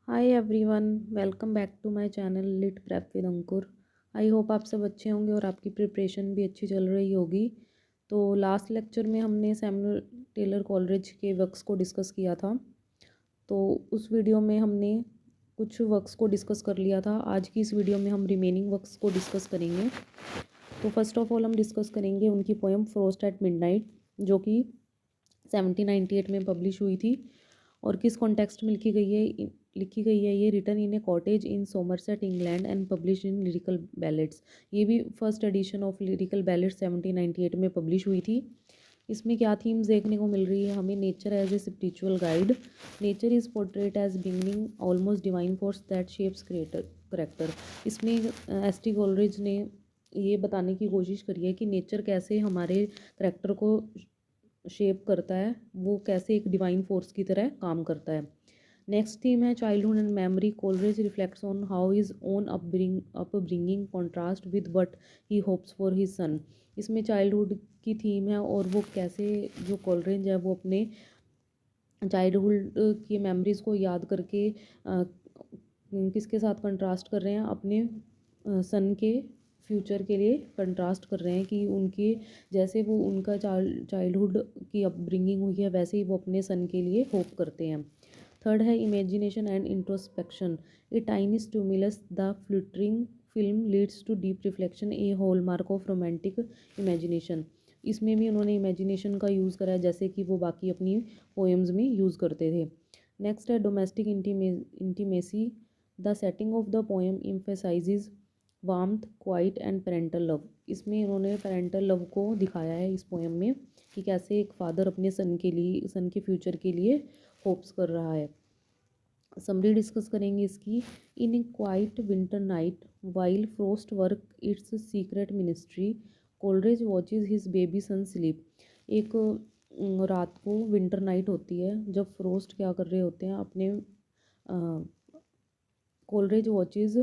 Hi everyone, welcome back to my channel Lit Prep with Ankur. I hope आप सब अच्छे होंगे और आपकी प्रिपरेशन भी अच्छी चल रही होगी। तो लास्ट लेक्चर में हमने सैमुअल टेलर कॉलरिज के वर्क्स को डिस्कस किया था। तो उस वीडियो में हमने कुछ वर्क्स को डिस्कस कर लिया था। आज की इस वीडियो में हम रिमेनिंग वर्क्स को डिस्कस करेंगे। तो फर्स्ट ऑफ ऑल हम डिस्कस करेंगे उनकी पोएम फ्रोस्ट एट मिडनाइट, जो कि 1798 में पब्लिश हुई थी। और किस कॉन्टेक्स्ट में लिखी गई है ये written in a cottage in Somerset England and publish in Lyrical Ballads. ये भी first edition of Lyrical Ballads 1798 में पब्लिश हुई थी। इसमें क्या थीम्स देखने को मिल रही है हमें? Nature as a spiritual guide. Nature is portrayed as being almost divine force that shapes character. इसमें एस टी कॉलरिज ने ये बताने की कोशिश करी है कि नेचर कैसे हमारे करेक्टर को शेप करता है, वो कैसे एक डिवाइन फोर्स की तरह काम करता है। नेक्स्ट थीम है childhood and memory. Coleridge reflects on how his own upbringing contrast with what he hopes for his son. इसमें चाइल्डहुड की थीम है और वो कैसे जो कोलरिज है वो अपने चाइल्डहुड की मेमोरीज को याद करके किसके साथ कंट्रास्ट कर रहे हैं? अपने सन के फ्यूचर के लिए कंट्रास्ट कर रहे हैं कि उनके जैसे वो उनका चाइल्डहुड की अपब्रिंगिंग हुई है वैसे ही वो अपने सन के लिए होप करते हैं। थर्ड है imagination and introspection. A tiny stimulus the fluttering film leads to deep reflection, a hallmark of romantic imagination. इसमें भी उन्होंने इमेजिनेशन का यूज़ करा है जैसे कि वो बाकी अपनी पोएम्स में यूज़ करते थे। नेक्स्ट है domestic intimacy. The setting of the poem emphasises warmth, quiet and parental love. इसमें उन्होंने पेरेंटल लव को दिखाया है इस पोएम में कि कैसे एक फादर अपने सन के फ्यूचर के लिए होप्स कर रहा है। समरी डिस्कस करेंगे इसकी। In a quiet winter night while frost work its secret ministry, Coleridge watches his baby son sleep. एक रात को विंटर नाइट होती है जब फ्रोस्ट क्या कर रहे होते हैं अपने कोलरेज वॉचेज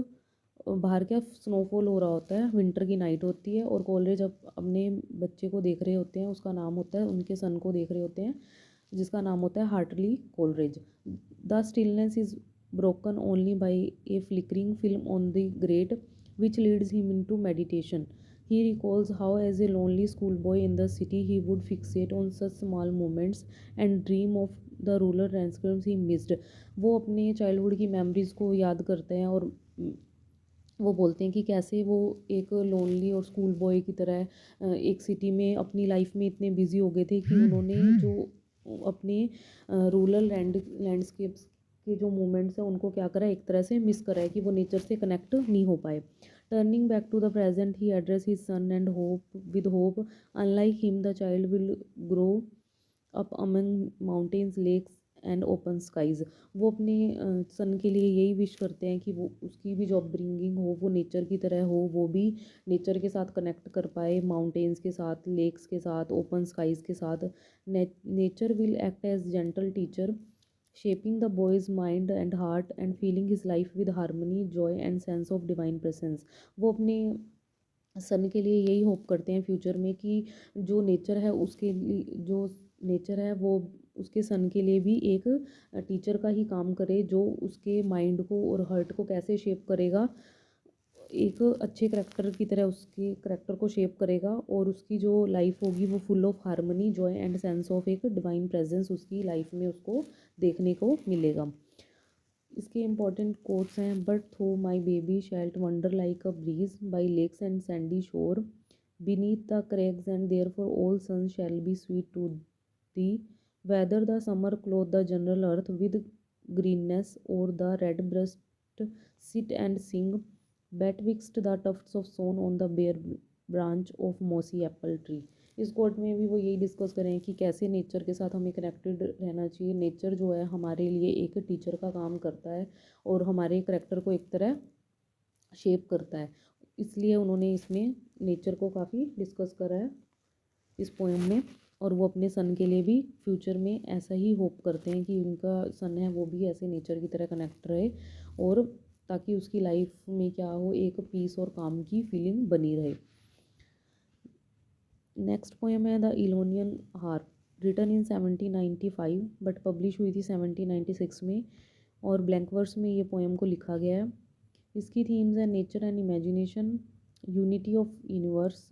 बाहर क्या स्नोफॉल हो रहा होता है, विंटर की नाइट होती है और कोलरेज अब अपने बच्चे को देख रहे होते हैं, उसका नाम होता है, उनके सन को देख रहे होते हैं जिसका नाम होता है Hartley Coleridge. The stillness is broken only by a flickering film on the grate which leads him into meditation. He recalls how as a lonely schoolboy in the city he would fixate on such small moments and dream of the rural landscapes he missed। वो अपने childhood की memories को याद करते हैं और वो बोलते हैं कि कैसे वो एक लोनली और स्कूल बॉय की तरह एक सिटी में अपनी लाइफ में इतने बिजी हो गए थे कि उन्होंने जो अपने रूरल लैंडस्केप्स के जो मोमेंट्स हैं उनको क्या करा, एक तरह से मिस करा है कि वो नेचर से कनेक्ट नहीं हो पाए। Turning back to the present he address his son and hope with hope, unlike him the child will grow up among mountains lakes and open skies. वो अपने सन के लिए यही विश करते हैं कि वो उसकी भी जो अपब्रिंगिंग हो वो नेचर की तरह हो, वो भी नेचर के साथ कनेक्ट कर पाए, माउंटेन्स के साथ, लेक्स के साथ, ओपन स्काइज के साथ। Nature will act as gentle teacher shaping the boy's mind and heart and feeling his life with harmony, joy and sense of divine presence. वो अपने सन के लिए यही होप करते हैं फ्यूचर में कि जो नेचर है उसके लिए जो नेचर है वो उसके सन के लिए भी एक टीचर का ही काम करे, जो उसके माइंड को और हार्ट को कैसे शेप करेगा, एक अच्छे करेक्टर की तरह उसके करेक्टर को शेप करेगा और उसकी जो लाइफ होगी वो full of harmony, Joy and sense of एक डिवाइन प्रेजेंस उसकी लाइफ में उसको देखने को मिलेगा। इसके इम्पॉर्टेंट कोट्स हैं, but thou my baby shalt wander like a breeze by lakes and sandy shore, beneath the crags, and therefore all suns shall be sweet to thee, whether the summer clothe the general earth with greenness or the red breast sit and sing betwixt the tufts of sown on the bare branch of mossy apple tree। इस coat में भी वो यही discuss करें कि कैसे nature के साथ हमें कनेक्टेड रहना चाहिए। नेचर जो है हमारे लिए एक टीचर का काम करता है और हमारे करेक्टर को एक तरह शेप करता है, इसलिए उन्होंने इसमें नेचर को काफ़ी डिस्कस करा है इस पोएम में। और वो अपने सन के लिए भी फ्यूचर में ऐसा ही होप करते हैं कि उनका सन है वो भी ऐसे नेचर की तरह कनेक्ट रहे और ताकि उसकी लाइफ में क्या हो, एक पीस और काम की फीलिंग बनी रहे। नेक्स्ट पोएम है the Eolian harp, written in 1795 but publish हुई थी 1796 में। और ब्लैंक वर्स में ये पोएम को लिखा गया है। इसकी थीम्स है nature and imagination, unity of universe,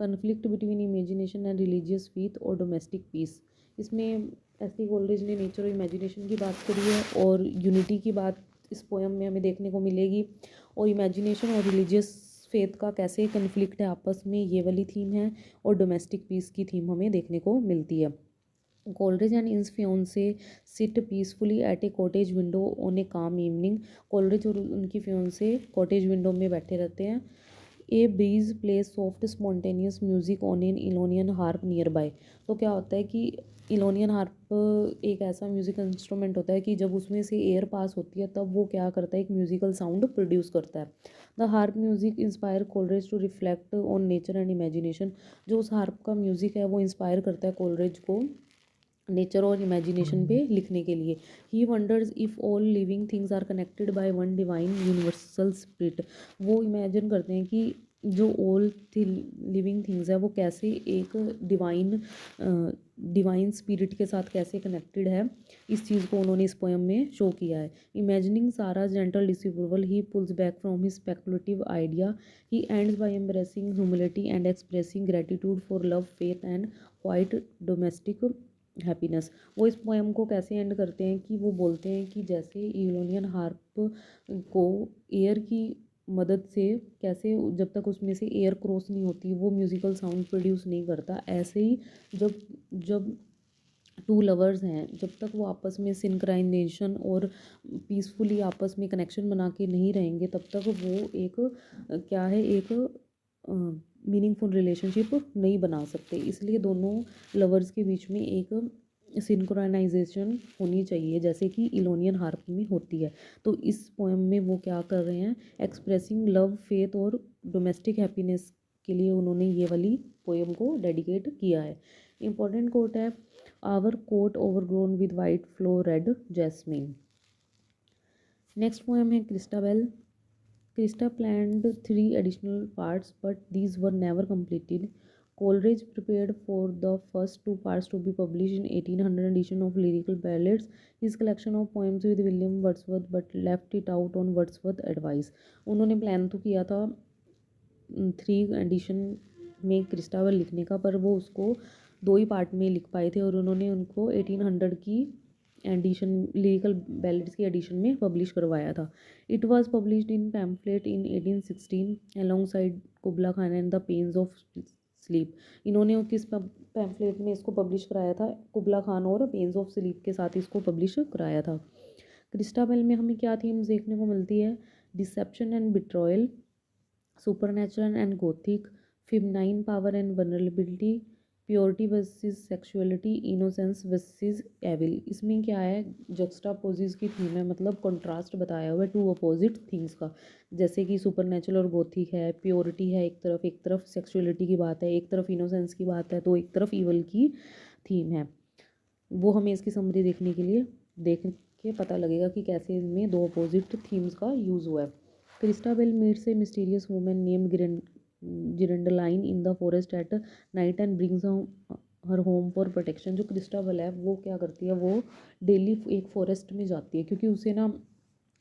conflict between imagination and religious faith और डोमेस्टिक पीस। इसमें एस टी कोलरिज ने नेचर और इमेजिनेशन की बात करी है और यूनिटी की बात इस पोएम में हमें देखने को मिलेगी, और इमेजिनेशन और रिलीजियस फेथ का कैसे कन्फ्लिक्ट है आपस में, ये वाली थीम है, और डोमेस्टिक पीस की थीम हमें देखने को मिलती है। Coleridge and his fiancée sit peacefully at a cottage window on a calm evening। Coleridge और उनकी fiancée कॉटेज विंडो में बैठे रहते हैं। A breeze plays soft spontaneous music on an Ionian harp nearby। तो क्या होता है कि इलोनियन हार्प एक ऐसा म्यूज़िक इंस्ट्रूमेंट होता है कि जब उसमें से एयर पास होती है तब वो क्या करता है, एक म्यूज़िकल साउंड प्रोड्यूस करता है। The harp music inspire Coleridge to reflect on nature and imagination. जो उस हार्प का म्यूज़िक है वो इंस्पायर करता है कोलरेज को नेचर और इमेजिनेशन पे लिखने के लिए। He wonders if all living things are connected by one divine universal spirit. वो इमेजिन करते हैं कि जो ऑल लिविंग थिंग्स है वो कैसे एक डिवाइन स्पिरिट के साथ कैसे कनेक्टेड है, इस चीज़ को उन्होंने इस पोएम में शो किया है। Imagining Sara gentle disapproval he pulls back from his speculative idea. He ends by embracing humility and expressing gratitude for love faith and quiet domestic happiness. वो इस पोएम को कैसे एंड करते हैं कि वो बोलते हैं कि जैसे यूलोनियन हार्प को एयर की मदद से कैसे, जब तक उसमें से एयर क्रॉस नहीं होती वो म्यूज़िकल साउंड प्रोड्यूस नहीं करता, ऐसे ही जब जब टू लवर्स हैं जब तक वो आपस में सिंक्राइनेशन और पीसफुली आपस में कनेक्शन बना के नहीं रहेंगे तब तक वो एक क्या है, एक मीनिंगफुल रिलेशनशिप नहीं बना सकते। इसलिए दोनों लवर्स के बीच में एक सिंक्रोनाइजेशन होनी चाहिए जैसे कि इलोनियन हार्प में होती है। तो इस पोएम में वो क्या कर रहे हैं, एक्सप्रेसिंग लव फेथ और डोमेस्टिक हैप्पीनेस के लिए उन्होंने ये वाली पोएम को डेडिकेट किया है। इम्पॉर्टेंट कोट है, our cot overgrown with white flowered jasmine. Next poem है Christabel. Krista planned 3 additional parts, but these were never completed. Coleridge prepared for the first 2 parts to be published in 1800 edition of Lyrical Ballads, his collection of poems with William Wordsworth, but left it out on Wordsworth advice। उन्होंने plan तो किया था 3 addition में Christabel लिखने का, पर वो उसको 2 ही पार्ट में लिख पाए थे और उन्होंने उनको 1800 की एडिशन, लिरिकल बैलेड्स की एडिशन में पब्लिश करवाया था। It was published in pamphlet in 1816 alongside कुबला Khan and the pains of sleep. इन्होंने किस पैम्फलेट में इसको पब्लिश कराया था, कुबला खान और पेन्स ऑफ स्लीप के साथ इसको पब्लिश कराया था। क्रिस्टाबेल में हमें क्या थीम्स देखने को मिलती है, deception and betrayal, supernatural and gothic, feminine power and vulnerability, purity versus sexuality, innocence versus evil. इसमें क्या है, जक्स्टापोजिस की थीम है, मतलब कंट्रास्ट बताया हुआ है टू अपोजिट थिंग्स का। जैसे कि सुपरनैचुरल और गोथिक है, प्योरिटी है एक तरफ सेक्सुअलिटी की बात है, एक तरफ इनोसेंस की बात है, तो एक तरफ ईवल की थीम है। वो हमें इसकी समरी देखने के लिए देख के पता लगेगा कि कैसे इनमें 2 अपोजिट थीम्स का यूज़ हुआ है। Christabel meets a mysterious woman named Geraldine in the forest at night and brings her home for protection. जो क्रिस्टाबेल है वो क्या करती है, वो डेली एक फॉरेस्ट में जाती है क्योंकि उसे ना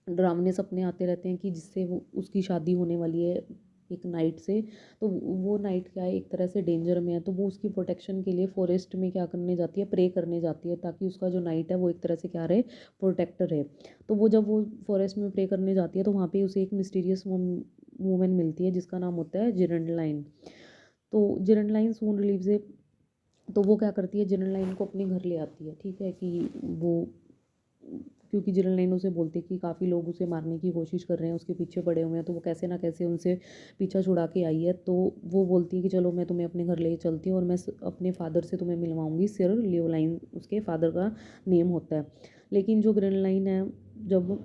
डरावने सपने आते रहते हैं कि जिससे वो उसकी शादी होने वाली है एक नाइट से। तो वो नाइट क्या है, एक तरह से डेंजर में है, तो वो उसकी प्रोटेक्शन के लिए फॉरेस्ट में क्या करने जाती है, प्रे करने जाती है ताकि उसका जो नाइट है वो एक तरह से क्या रहे, प्रोटेक्टर रहे। तो वो जब वो फॉरेस्ट में प्रे करने जाती है तो वहाँ पे उसे एक मिस्टीरियस वूमेन मिलती है जिसका नाम होता है जिरेंडलाइन। तो जिरेंडलाइन सून रिलीव्स ए, तो वो क्या करती है, जिरेंडलाइन को अपने घर ले आती है, ठीक है, कि वो क्योंकि जिरेंडलाइन उसे बोलती है कि काफ़ी लोग उसे मारने की कोशिश कर रहे हैं, उसके पीछे पड़े हुए हैं, तो वो कैसे ना कैसे उनसे पीछा छुड़ा के आई है। तो वो बोलती है कि चलो मैं तुम्हें अपने घर ले चलती हूँ और मैं अपने फादर से तुम्हें मिलवाऊंगी। सिर लियोलाइन उसके फादर का नेम होता है। लेकिन जो ग्रेनलाइन है, जब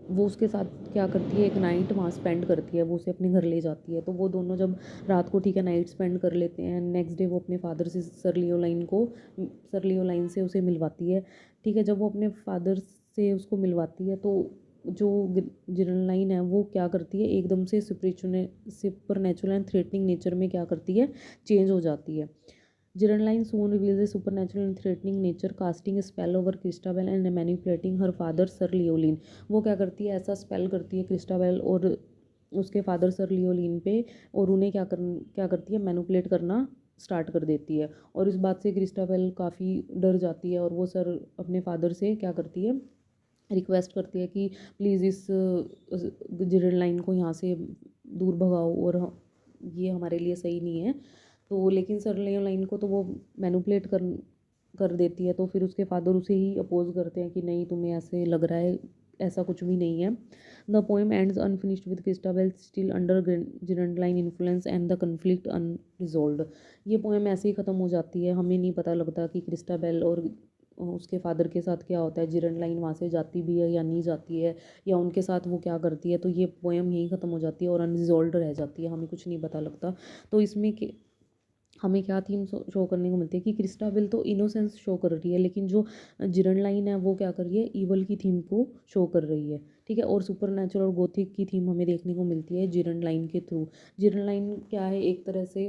वो उसके साथ क्या करती है, एक नाइट वहाँ स्पेंड करती है, वो उसे अपने घर ले जाती है। तो वो दोनों जब रात को ठीक है नाइट स्पेंड कर लेते हैं, नेक्स्ट डे वो अपने फादर से सर लियोलाइन से उसे मिलवाती है। ठीक है, जब वो अपने फादर से उसको मिलवाती है तो जो जिरेंडलाइन है वो क्या करती है, एकदम से सुपरनैचुरल एंड थ्रेटनिंग नेचर में क्या करती है, चेंज हो जाती है। Geraldine soon reveals a supernatural and threatening nature, casting a spell over Christabel and manipulating her father Sir Leoline. वो क्या करती है, ऐसा स्पेल करती है क्रिस्टाबेल और उसके फादर सर लियोलिन पे, और उन्हें क्या करती है, मैनिपुलेट करना स्टार्ट कर देती है। और इस बात से क्रिस्टाबेल काफ़ी डर जाती है और वो सर अपने फादर से क्या करती है, रिक्वेस्ट करती है कि प्लीज़ इस जेरेलाइन को यहाँ से दूर भगाओ और ये हमारे लिए सही नहीं है। तो लेकिन सर लियोलाइन को तो वो मैनिपुलेट कर देती है, तो फिर उसके फादर उसे ही अपोज करते हैं कि नहीं, तुम्हें ऐसे लग रहा है, ऐसा कुछ भी नहीं है। The poem ends unfinished with Christabel still under Geraldine influence and the conflict unresolved. ये पोएम ऐसे ही ख़त्म हो जाती है, हमें नहीं पता लगता कि क्रिस्टाबेल और उसके फादर के साथ क्या होता है, जेरेलाइन वहाँ से जाती भी है या नहीं जाती है, या उनके साथ वो क्या करती है। तो ये पोएम यहीं ख़त्म हो जाती है और अनरिजॉल्व्ड रह जाती है, हमें कुछ नहीं पता लगता। तो इसमें हमें क्या थीम शो करने को मिलती है कि क्रिस्टाबेल तो इनोसेंस शो कर रही है, लेकिन जो जेरेलाइन है वो क्या कर रही है, ईवल की थीम को शो कर रही है। ठीक है, और सुपर नेचुरल और गोथिक की थीम हमें देखने को मिलती है जेरेलाइन के थ्रू। जेरेलाइन क्या है, एक तरह से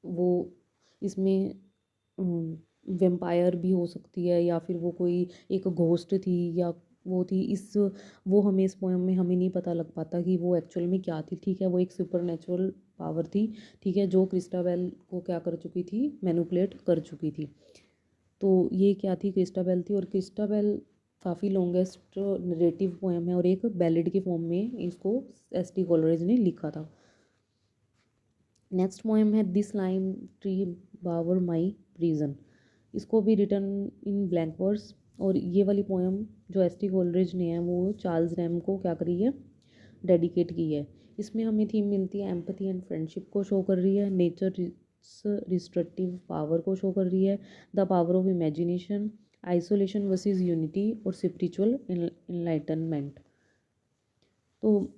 वो इसमें वेम्पायर भी हो सकती है, या फिर वो कोई एक घोस्ट थी, या वो थी इस वो हमें इस पोएम में हमें नहीं पता लग पाता कि वो एक्चुअल में क्या थी। ठीक है, वो एक सुपर नेचुरल पावर थी, ठीक है, जो क्रिस्टाबेल को क्या कर चुकी थी, मैनिपुलेट कर चुकी थी। तो ये क्या थी, क्रिस्टाबेल थी। और क्रिस्टाबेल काफ़ी लॉन्गेस्ट नरेटिव पोएम है और एक बैलेड के फॉर्म में इसको एस.टी. कोलरिज ने लिखा था। नेक्स्ट पोएम है this lime tree bower my prison. इसको भी रिटन इन ब्लैंक वर्स। और ये वाली पोएम जो एस.टी. कोलरिज ने है वो चार्ल्स रैम को क्या करी है, डेडिकेट की है। इसमें हमें थीम मिलती है एम्पैथी एंड फ्रेंडशिप को शो कर रही है, नेचर रिस्ट्रक्टिव पावर को शो कर रही है, the power of imagination, isolation versus unity और स्पिरिचुअल इनलाइटनमेंट। तो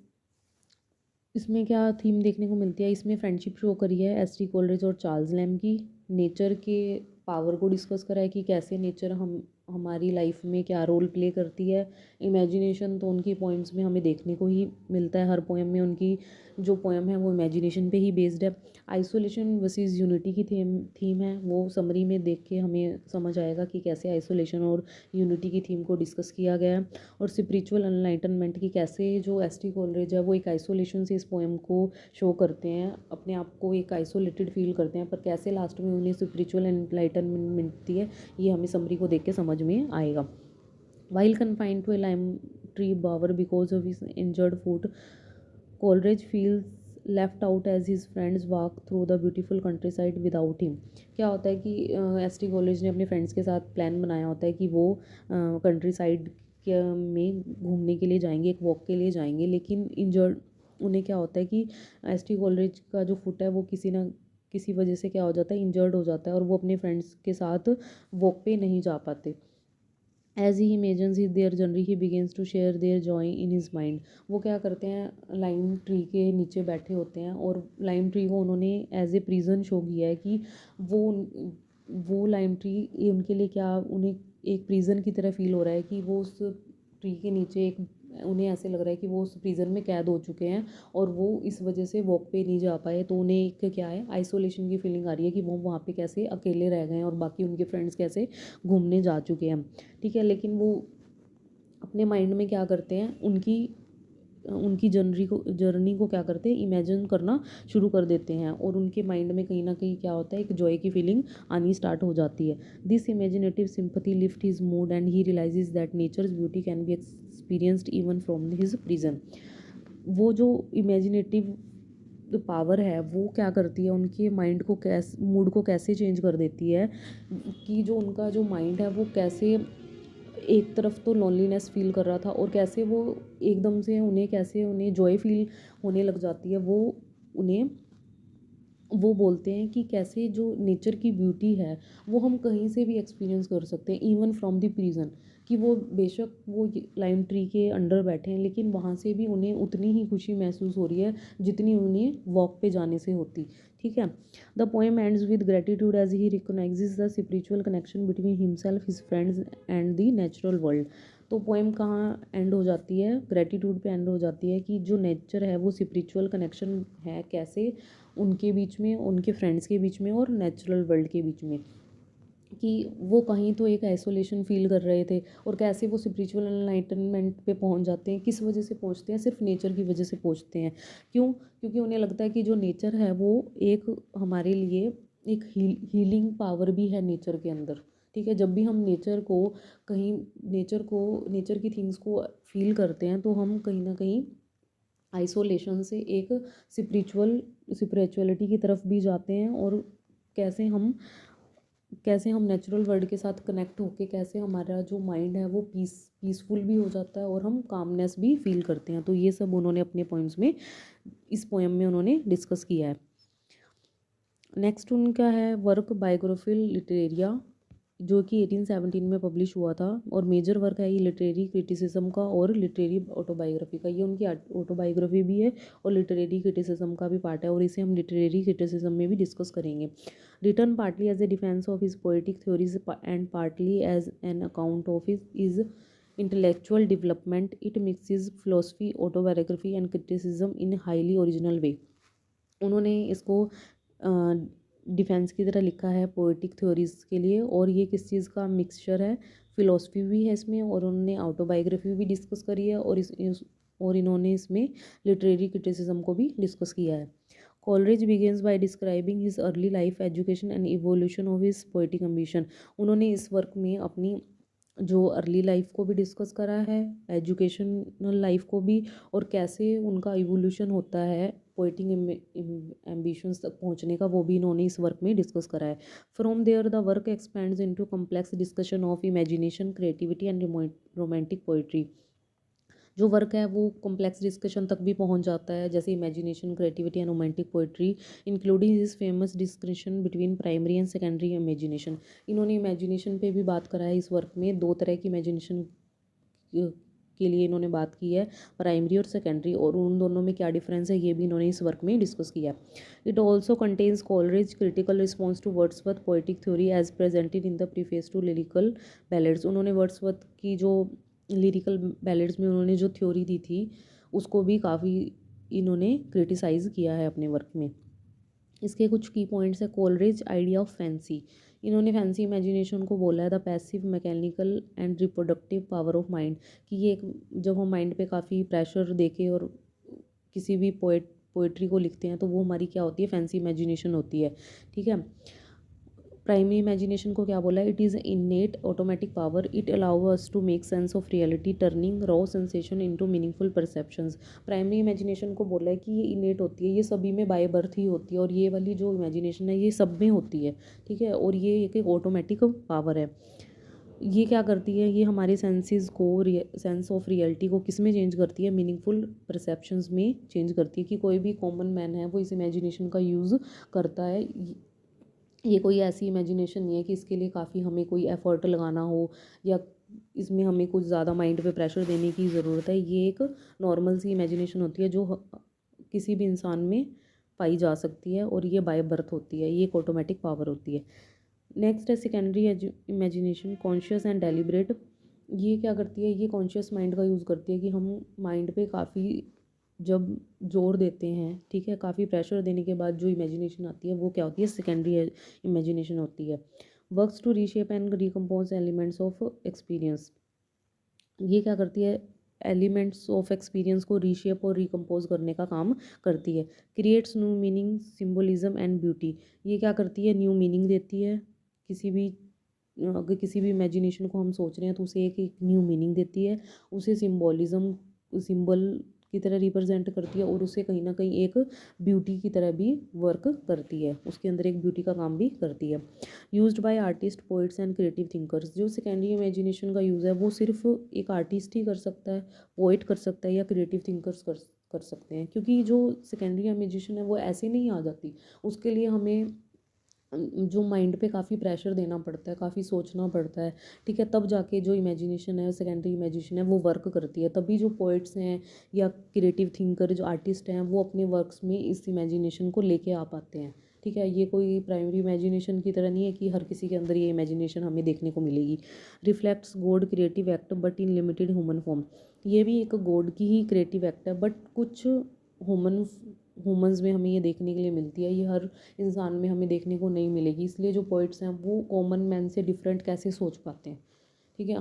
इसमें क्या थीम देखने को मिलती है, इसमें फ्रेंडशिप शो करी है एस.टी. कोलरिज और चार्ल्स लैम की, नेचर के पावर को डिस्कस करा है कि कैसे नेचर हमारी लाइफ में क्या रोल प्ले करती है। इमेजिनेशन तो उनकी पोएम्स में हमें देखने को ही मिलता है, हर पोएम में उनकी जो पोएम है वो इमेजिनेशन पे ही बेस्ड है। आइसोलेशन वर्सेस यूनिटी की थीम है, वो समरी में देख के हमें समझ आएगा कि कैसे आइसोलेशन और यूनिटी की थीम को डिस्कस किया गया है। और स्पिरिचुअल एनलाइटनमेंट की कैसे जो एस.टी. कोलरिज है वो एक आइसोलेशन से इस पोएम को शो करते हैं, अपने आप को एक आइसोलेटेड फील करते हैं, पर कैसे लास्ट में उन्हें स्पिरिचुअल एनलाइटनमेंट मिलती है, ये हमें समरी को देख के समझ में आएगा। While confined to a lime tree bower because of his injured foot, Coleridge feels left out as his friends walk through the beautiful countryside without him. क्या होता है कि एस.टी. कॉलेज ने अपने फ्रेंड्स के साथ प्लान बनाया होता है कि वो कंट्री साइड के में घूमने के लिए जाएंगे, एक वॉक के लिए जाएंगे, लेकिन इंजर्ड उन्हें क्या होता है कि एस.टी. कॉलेज का जो फुट है वो किसी ना किसी वजह से क्या हो जाता है, इंजर्ड हो जाता है, और वो अपने फ्रेंड्स के साथ वॉक पे नहीं जा पाते। As he imagines their journey he begins to share their joy in his mind. वो क्या करते हैं, लाइम ट्री के नीचे बैठे होते हैं, और लाइम ट्री को उन्होंने एज ए प्रिजन शो किया है कि वो लाइम ट्री उनके लिए क्या, उन्हें एक प्रिजन की तरह फील हो रहा है कि वो उस ट्री के नीचे एक, उन्हें ऐसे लग रहा है कि वो उस प्रिजन में कैद हो चुके हैं, और वो इस वजह से वॉक पे नहीं जा पाए। तो उन्हें एक क्या है, आइसोलेशन की फीलिंग आ रही है कि वो वहाँ पे कैसे अकेले रह गए हैं और बाकी उनके फ्रेंड्स कैसे घूमने जा चुके हैं। ठीक है, लेकिन वो अपने माइंड में क्या करते हैं, उनकी जर्नी को क्या करते हैं, इमेजिन करना शुरू कर देते हैं, और उनके माइंड में कहीं ना कहीं क्या होता है, एक जॉय की फीलिंग आनी स्टार्ट हो जाती है। This imaginative sympathy lift his mood and he realizes that nature's beauty can be experienced even from his prison. वो जो इमेजिनेटिव पावर है वो क्या करती है, उनके माइंड को मूड को कैसे चेंज कर देती है, कि जो उनका जो माइंड है वो कैसे एक तरफ तो लॉनलीनेस फील कर रहा था, और कैसे वो एकदम से उन्हें जॉय फील होने लग जाती है। वो बोलते हैं कि कैसे जो नेचर की ब्यूटी है वो हम कहीं से भी एक्सपीरियंस कर सकते हैं, इवन फ्रॉम द प्रिजन। कि वो बेशक वो लाइम ट्री के अंडर बैठे हैं, लेकिन वहाँ से भी उन्हें उतनी ही खुशी महसूस हो रही है जितनी उन्हें वॉक पे जाने से होती। ठीक है। The poem ends with gratitude as he recognizes the spiritual connection between himself, his friends and the natural world. तो पोएम कहाँ एंड हो जाती है? ग्रेटिट्यूड पे एंड हो जाती है कि जो नेचर है वो स्पिरिचुअल कनेक्शन है कैसे उनके बीच में, उनके फ्रेंड्स के बीच में और नेचुरल वर्ल्ड के बीच में, कि वो कहीं तो एक आइसोलेशन फील कर रहे थे और कैसे वो स्पिरिचुअल एनलाइटनमेंट पे पहुंच जाते हैं। किस वजह से पहुंचते हैं? सिर्फ नेचर की वजह से पहुंचते हैं। क्यों? क्योंकि उन्हें लगता है कि जो नेचर है वो एक हमारे लिए एक हीलिंग पावर भी है नेचर के अंदर। ठीक है। जब भी हम नेचर को कहीं नेचर की थिंग्स को फील करते हैं तो हम कहीं ना कहीं आइसोलेशन से एक स्पिरिचुअलिटी की तरफ भी जाते हैं, और कैसे हम नेचुरल वर्ल्ड के साथ कनेक्ट होके कैसे हमारा जो माइंड है वो पीसफुल भी हो जाता है और हम कामनेस भी फील करते हैं। तो ये सब उन्होंने अपने पोएम्स में, इस पोएम में उन्होंने डिस्कस किया है। नेक्स्ट उनका है वर्क बायोग्राफिकल लिटरेरिया, जो कि 1817 में पब्लिश हुआ था, और मेजर वर्क है ये लिटरेरी क्रिटिसिज्म का और लिटरेरी ऑटोबायोग्राफी का। ये उनकी ऑटोबायोग्राफी भी है और लिटरेरी क्रिटिसिज्म का भी पार्ट है, और इसे हम लिटरेरी क्रिटिसिज्म में भी डिस्कस करेंगे। Written partly as a defence of his poetic theories and partly as an account of his intellectual development, it mixes philosophy, autobiography and criticism in highly original way. उन्होंने इसको defence की तरह लिखा है poetic theories के लिए, और ये किस चीज़ का मिक्सचर है? फिलोसफी भी है इसमें, और उन्होंने ऑटोबायोग्राफी भी डिस्कस करी है, और इन्होंने इसमें लिटरेरी क्रिटिसिज्म को भी डिस्कस किया है। Coleridge begins bye describing his early life, education and evolution of his poetic ambition. उन्होंने इस वर्क में अपनी जो अर्ली लाइफ को भी डिस्कस करा है, एजुकेशनल लाइफ को भी, और कैसे उनका इवोल्यूशन होता है पोएटिक एम्बिशंस तक पहुंचने का, वो भी इन्होंने इस वर्क में डिस्कस करा है। From there the work expands into complex discussion of imagination, creativity and romantic poetry. जो वर्क है वो कॉम्प्लेक्स डिस्कशन तक भी पहुंच जाता है, जैसे imagination, creativity and romantic poetry, including his famous discussion between primary and secondary imagination. इन्होंने इमेजिनेशन पे भी बात करा है इस वर्क में। दो तरह की इमेजिनेशन के लिए इन्होंने बात की है, प्राइमरी और सेकेंडरी, और उन दोनों में क्या डिफरेंस है ये भी इन्होंने इस वर्क में डिस्कस किया है। It also contains Coleridge critical response to Wordsworth poetic theory as presented in the preface to Lyrical Ballads. उन्होंने वर्ड्सवर्थ की जो लिरिकल बैलेड्स में उन्होंने जो थ्योरी दी थी उसको भी काफ़ी इन्होंने क्रिटिसाइज़ किया है अपने वर्क में। इसके कुछ की पॉइंट्स है। कॉलरिज आइडिया ऑफ फैंसी, इन्होंने फैंसी इमेजिनेशन को बोला है the passive mechanical and reproductive power of mind, कि ये एक, जब हम माइंड पे काफ़ी प्रेशर देके और किसी भी पोएट्री को लिखते हैं तो वो हमारी क्या होती है? फैंसी इमेजिनेशन होती है। ठीक है। प्राइमरी इमेजिनेशन को क्या बोला है? It is innate automatic power, it allow us to make sense of reality, turning raw sensation into meaningful perceptions. Primary imagination को बोला है कि ये इनेट होती है, ये सभी में बाय बर्थ ही होती है, और ये वाली जो इमेजिनेशन है ये सब में होती है। ठीक है। और ये एक ऑटोमेटिक पावर है। ये क्या करती है? ये हमारे सेंसेस को, सेंस ऑफ रियलिटी को किस में चेंज करती है? मीनिंगफुल परसेप्शंस में चेंज करती है, कि कोई भी कॉमन मैन है वो इस इमेजिनेशन का यूज़ करता है। ये कोई ऐसी इमेजिनेशन नहीं है कि इसके लिए काफ़ी हमें कोई एफ़र्ट लगाना हो, या इसमें हमें कुछ ज़्यादा माइंड पे प्रेशर देने की ज़रूरत है। ये एक नॉर्मल सी इमेजिनेशन होती है जो किसी भी इंसान में पाई जा सकती है, और ये बाय बर्थ होती है, ये एक ऑटोमेटिक पावर होती है। नेक्स्ट है secondary imagination, conscious and deliberate. ये क्या करती है? ये कॉन्शियस माइंड का यूज़ करती है, कि हम माइंड पे काफ़ी जब जोर देते हैं, ठीक है, काफ़ी प्रेशर देने के बाद जो इमेजिनेशन आती है वो क्या होती है? सेकेंडरी इमेजिनेशन होती है। Works to reshape and recompose elements of experience. ये क्या करती है? एलिमेंट्स ऑफ एक्सपीरियंस को रीशेप और रिकम्पोज करने का काम करती है। Creates new meaning, symbolism and beauty. ये क्या करती है? न्यू मीनिंग देती है। अगर किसी भी इमेजिनेशन को हम सोच रहे हैं तो उसे एक न्यू मीनिंग देती है, उसे सिंबल की तरह रिप्रेजेंट करती है, और उसे कहीं ना कहीं एक ब्यूटी की तरह भी वर्क करती है, उसके अंदर एक ब्यूटी का काम भी करती है। Used by artist, poets and creative thinkers. जो सेकेंडरी इमेजिनेशन का यूज़ है वो सिर्फ एक आर्टिस्ट ही कर सकता है, पोइट कर सकता है, या क्रिएटिव थिंकर्स कर सकते हैं, क्योंकि जो सेकेंडरी इमेजिनेशन है वो ऐसे नहीं आ जाती। उसके लिए हमें जो माइंड पे काफ़ी प्रेशर देना पड़ता है, काफ़ी सोचना पड़ता है, ठीक है, तब जाके जो इमेजिनेशन है, सेकेंडरी इमेजिनेशन है, वो वर्क करती है। तभी जो पोइट्स हैं या क्रिएटिव थिंकर जो आर्टिस्ट हैं वो अपने वर्क्स में इस इमेजिनेशन को लेके आ पाते हैं, ठीक है। ये कोई प्राइमरी इमेजिनेशन की तरह नहीं है कि हर किसी के अंदर ये इमेजिनेशन हमें देखने को मिलेगी। Reflects God creative act but in limited human form. ये भी एक गॉड की ही क्रिएटिव एक्ट है, बट कुछ ह्यूमंस में हमें ये देखने के लिए मिलती है, ये हर इंसान में हमें देखने को नहीं मिलेगी। इसलिए जो पोइट्स हैं वो कॉमन मैन से डिफरेंट कैसे सोच पाते हैं, ठीक है।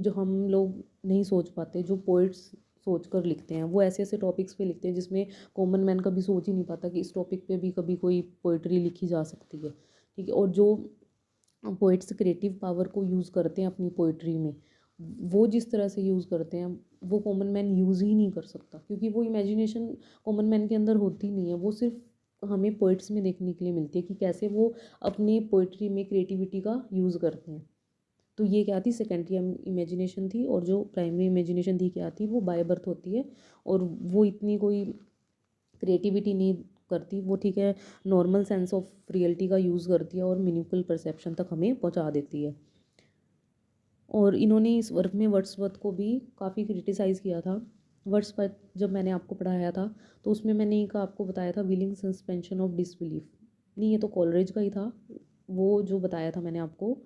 हम लोग नहीं सोच पाते, जो पोइट्स सोच कर लिखते हैं वो ऐसे ऐसे टॉपिक्स पे लिखते हैं जिसमें कॉमन मैन कभी सोच ही नहीं पाता कि इस टॉपिक पे भी कभी कोई पोइट्री लिखी जा सकती है, ठीक है। और जो पोइट्स क्रिएटिव पावर को यूज़ करते हैं अपनी पोइट्री में, वो जिस तरह से यूज़ करते हैं वो कॉमन मैन यूज़ ही नहीं कर सकता, क्योंकि वो इमेजिनेशन कॉमन मैन के अंदर होती नहीं है। वो सिर्फ हमें पोइट्स में देखने के लिए मिलती है कि कैसे वो अपने पोइट्री में क्रिएटिविटी का यूज़ करते हैं। तो ये क्या थी, सेकेंडरी इमेजिनेशन थी। और जो प्राइमरी इमेजिनेशन थी क्या थी, वो बाय बर्थ होती है और वो इतनी कोई क्रिएटिविटी नहीं करती, वो ठीक है नॉर्मल सेंस ऑफ रियलिटी का यूज़ करती है और मीनिंगफुल परसेप्शन तक हमें पहुंचा देती है। और इन्होंने इस वर्क में वर्ड्सवर्थ को भी काफ़ी क्रिटिसाइज़ किया था। वर्ड्सवर्थ जब मैंने आपको पढ़ाया था तो उसमें मैंने एक आपको बताया था विलिंग सस्पेंशन ऑफ डिसबिलीफ, नहीं ये तो कॉलरेज का ही था, वो जो बताया था मैंने आपको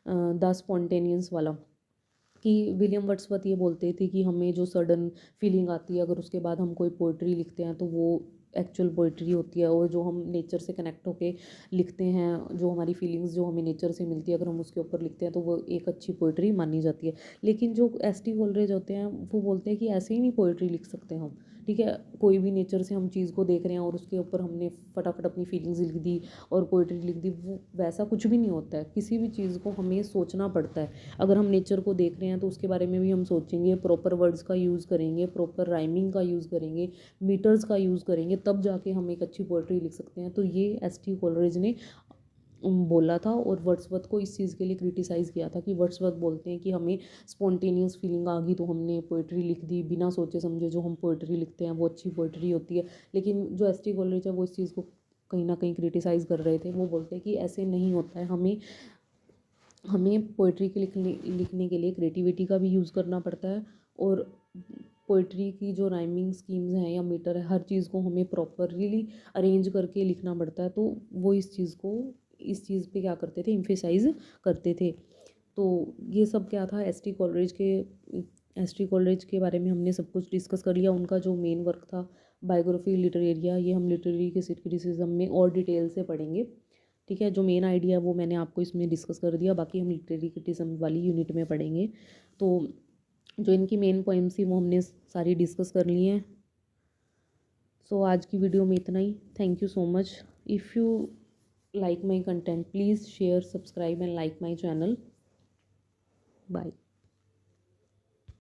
द स्पॉन्टेनियस वाला, कि विलियम वर्ड्सवर्थ ये बोलते थे कि हमें जो सडन फीलिंग आती है अगर उसके बाद हम कोई पोइट्री लिखते हैं तो वो एक्चुअल पोइट्री होती है। और जो हम नेचर से कनेक्ट होके लिखते हैं, जो हमारी फीलिंग्स जो हमें नेचर से मिलती है, अगर हम उसके ऊपर लिखते हैं तो वो एक अच्छी पोइट्री मानी जाती है। लेकिन जो एस.टी. कोलरेज होते हैं वो बोलते हैं कि ऐसे ही नहीं पोइट्री लिख सकते हम, ठीक है। कोई भी नेचर से हम चीज़ को देख रहे हैं और उसके ऊपर हमने फटाफट अपनी फीलिंग्स लिख दी और पोइट्री लिख दी, वो वैसा कुछ भी नहीं होता है। किसी भी चीज़ को हमें सोचना पड़ता है। अगर हम नेचर को देख रहे हैं तो उसके बारे में भी हम सोचेंगे, प्रॉपर वर्ड्स का यूज़ करेंगे, प्रॉपर राइमिंग का यूज़ करेंगे, मीटर्स का यूज़ करेंगे, तब जाके हम एक अच्छी पोइट्री लिख सकते हैं। तो ये एस.टी. कोलरेज ने बोला था और वर्ड्सवर्थ को इस चीज़ के लिए क्रिटिसाइज़ किया था कि वर्ड्सवर्थ बोलते हैं कि हमें स्पॉन्टेनियस फीलिंग आ गई तो हमने पोइट्री लिख दी, बिना सोचे समझे जो हम पोइट्री लिखते हैं वो अच्छी पोइट्री होती है। लेकिन जो एस.टी. कोलरेज है वो इस चीज़ को कहीं ना कहीं क्रिटिसाइज़ कर रहे थे। वो बोलते हैं कि ऐसे नहीं होता है, हमें पोइट्री के लिखने के लिए क्रिएटिविटी का भी यूज़ करना पड़ता है। और पोइट्री की जो राइमिंग स्कीम्स हैं या मीटर है, हर चीज़ को हमें प्रॉपरली अरेंज करके लिखना पड़ता है। तो वो इस चीज़ पे क्या करते थे, एम्फेसाइज़ करते थे। तो ये सब क्या था, एस.टी. कॉलरेज के बारे में हमने सब कुछ डिस्कस कर लिया। उनका जो मेन वर्क था बायोग्राफी लिटरेरिया, ये हम लिटरेरी क्रिटिसिज्म में और डिटेल से पढ़ेंगे, ठीक है। जो मेन आइडिया वो मैंने आपको इसमें डिस्कस कर दिया, बाकी हम लिटरेरी क्रिटिसिज्म वाली यूनिट में पढ़ेंगे। तो जो इनकी मेन पॉइंट्स थी वो हमने सारी डिस्कस कर ली हैं। सो आज की वीडियो में इतना ही। Thank you so much. If you like my content, please share, subscribe and like my channel. Bye.